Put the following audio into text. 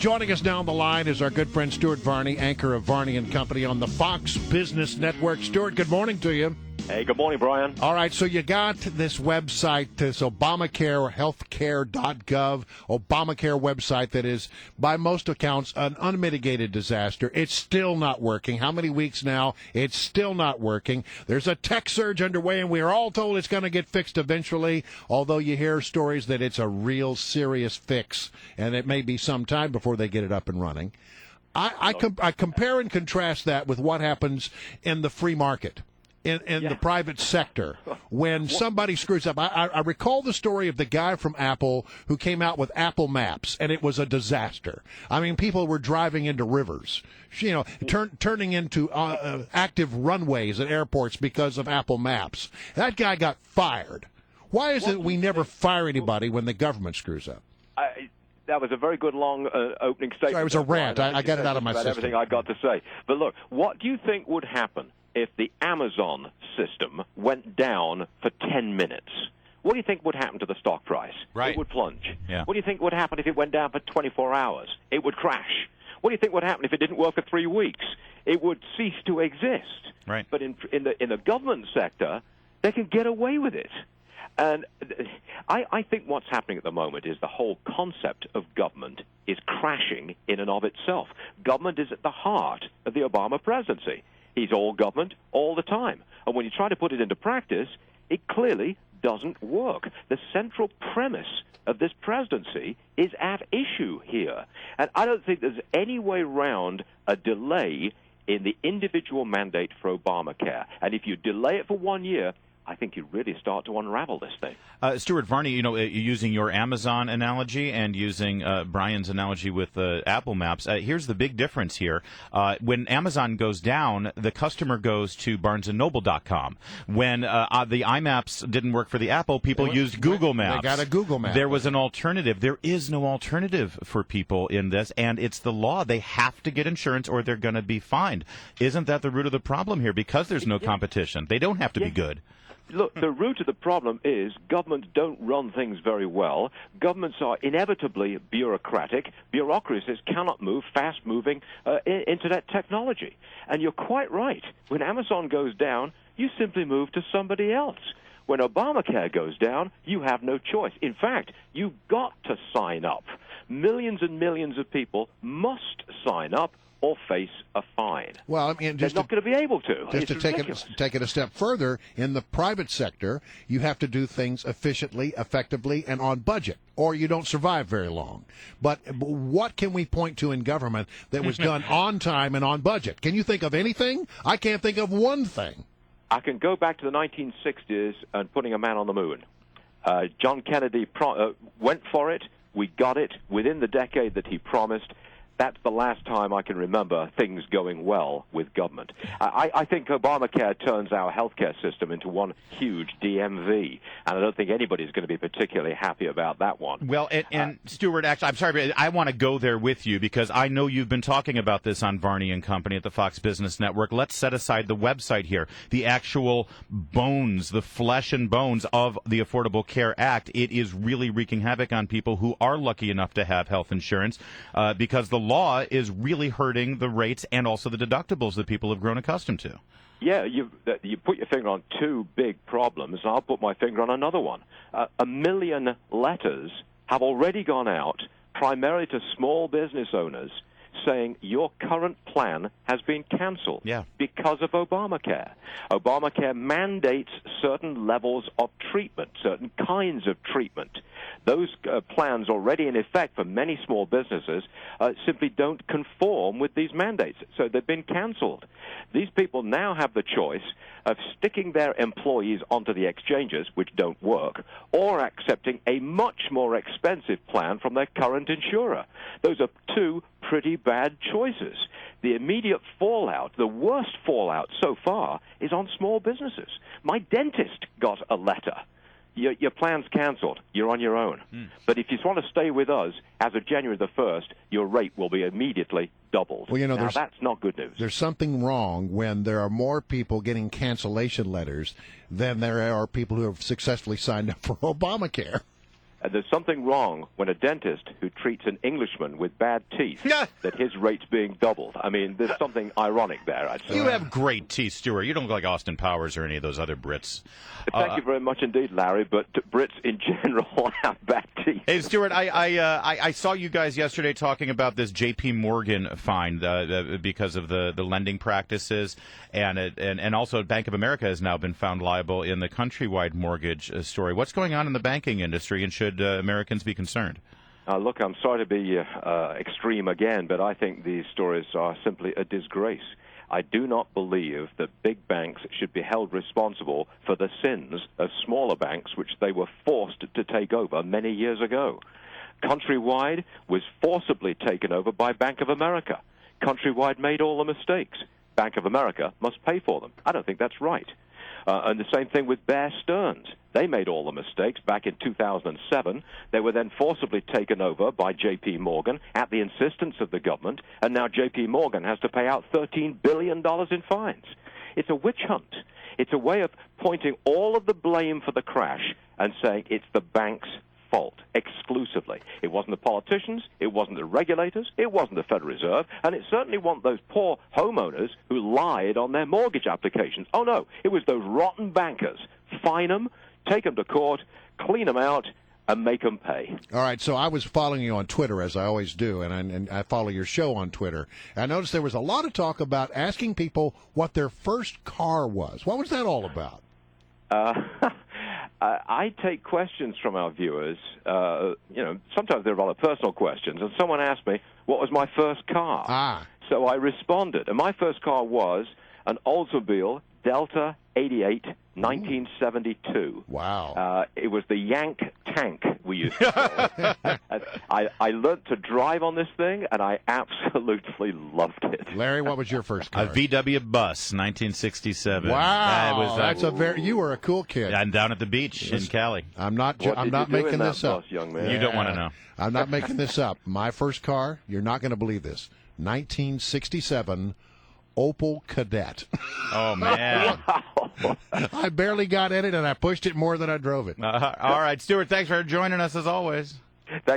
Joining us now on the line is our good friend Stuart Varney, anchor of Varney and Company on the Fox Business Network. Stuart, good morning to you. Hey, good morning, Brian. All right, so you got this website, this Obamacare, healthcare.gov, Obamacare website that is, by most accounts, an unmitigated disaster. It's still not working. How many weeks now? It's still not working. There's a tech surge underway, and we're all told it's going to get fixed eventually, although you hear stories that it's a real serious fix, and it may be some time before they get it up and running. I compare and contrast that with what happens in the free market. In the private sector, when somebody screws up. I recall the story of the guy from Apple who came out with Apple Maps, and it was a disaster. I mean, people were driving into rivers, turning into active runways at airports because of Apple Maps. That guy got fired. Why is it we never fire anybody when the government screws up? That was a very good long opening statement. Sorry, it was a rant. I got it out of my system. Everything I got to say. But look, what do you think would happen if the Amazon system went down for 10 minutes? What do you think would happen to the stock price? Right. It would plunge. Yeah. What do you think would happen if it went down for 24 hours? It would crash. What do you think would happen if it didn't work for 3 weeks? It would cease to exist. Right. But in the government sector, they can get away with it. And I think what's happening at the moment is the whole concept of government is crashing in and of itself. Government is at the heart of the Obama presidency. He's all government all the time. And when you try to put it into practice, it clearly doesn't work. The central premise of this presidency is at issue here. And I don't think there's any way around a delay in the individual mandate for Obamacare. And if you delay it for 1 year, I think you really start to unravel this thing. Stuart Varney, using your Amazon analogy and using Brian's analogy with Apple Maps, here's the big difference here. When Amazon goes down, the customer goes to barnesandnoble.com. When the iMaps didn't work for the Apple, people used Google Maps. They got a Google Map. There was an alternative. There is no alternative for people in this, and it's the law. They have to get insurance or they're going to be fined. Isn't that the root of the problem here? Because there's no competition. They don't have to be good. Look, the root of the problem is governments don't run things very well. Governments are inevitably bureaucratic. Bureaucracies cannot move fast-moving internet technology. And you're quite right. When Amazon goes down, you simply move to somebody else. When Obamacare goes down, you have no choice. In fact, you've got to sign up. Millions and millions of people must sign up or face a fine. Well, I mean, they're not going to be able to. Just to take it a step further, in the private sector, you have to do things efficiently, effectively, and on budget, or you don't survive very long. But what can we point to in government that was done on time and on budget? Can you think of anything? I can't think of one thing. I can go back to the 1960s and putting a man on the moon. John Kennedy went for it. We got it within the decade that he promised. That's the last time I can remember things going well with government. I think Obamacare turns our healthcare system into one huge DMV, and I don't think anybody's going to be particularly happy about that one. Well, and Stuart, actually, I'm sorry, but I want to go there with you because I know you've been talking about this on Varney and Company at the Fox Business Network. Let's set aside the website here, the actual bones, the flesh and bones of the Affordable Care Act. It is really wreaking havoc on people who are lucky enough to have health insurance because the law is really hurting the rates and also the deductibles that people have grown accustomed to. Yeah, you put your finger on two big problems, and I'll put my finger on another one. 1 million letters have already gone out, primarily to small business owners, saying your current plan has been canceled because of Obamacare. Obamacare mandates certain levels of treatment, certain kinds of treatment. Those plans already in effect for many small businesses simply don't conform with these mandates, so they've been canceled. These people now have the choice of sticking their employees onto the exchanges, which don't work, or accepting a much more expensive plan from their current insurer. Those are two pretty bad choices. The immediate fallout, the worst fallout so far, is on small businesses. My dentist got a letter. Your plan's canceled. You're on your own. But if you want to stay with us, as of January the 1st, your rate will be immediately doubled. Well, now, that's not good news. There's something wrong when there are more people getting cancellation letters than there are people who have successfully signed up for Obamacare. There's something wrong when a dentist who treats an Englishman with bad teeth, that his rate's being doubled. I mean, there's something ironic there, I'd say. You have great teeth, Stuart. You don't look like Austin Powers or any of those other Brits. Thank you very much indeed, Larry, but Brits in general have bad teeth. Hey, Stuart, I saw you guys yesterday talking about this J.P. Morgan fine because of the lending practices, and also Bank of America has now been found liable in the Countrywide mortgage story. What's going on in the banking industry, and should Americans be concerned? Look, I'm sorry to be extreme again, but I think these stories are simply a disgrace. I do not believe that big banks should be held responsible for the sins of smaller banks, which they were forced to take over many years ago. Countrywide was forcibly taken over by Bank of America. Countrywide made all the mistakes. Bank of America must pay for them. I don't think that's right. And the same thing with Bear Stearns. They made all the mistakes back in 2007. They were then forcibly taken over by J.P. Morgan at the insistence of the government, and now J.P. Morgan has to pay out $13 billion in fines. It's a witch hunt. It's a way of pointing all of the blame for the crash and saying it's the bank's fault exclusively. It wasn't the politicians, it wasn't the regulators, it wasn't the Federal Reserve, and it certainly wasn't those poor homeowners who lied on their mortgage applications. Oh no, it was those rotten bankers. Fine them, take them to court, clean them out, and make them pay. All right, so I was following you on Twitter, as I always do, and I follow your show on Twitter. I noticed there was a lot of talk about asking people what their first car was. What was that all about? I take questions from our viewers. Sometimes they're rather personal questions. And someone asked me, what was my first car? So I responded. And my first car was an Oldsmobile Delta 88, 1972. Wow. It was the Yank tank, we used to call it. I learned to drive on this thing, and I absolutely loved it. Larry, what was your first car? A VW bus, 1967. Wow. You were a cool kid. I'm down at the beach in Cali. I'm not making this up. Young man? You don't want to know. I'm not making this up. My first car, you're not going to believe this, 1967 Opel Kadett. Oh, man. I barely got in it, and I pushed it more than I drove it. All right, Stuart, thanks for joining us as always. Thank you.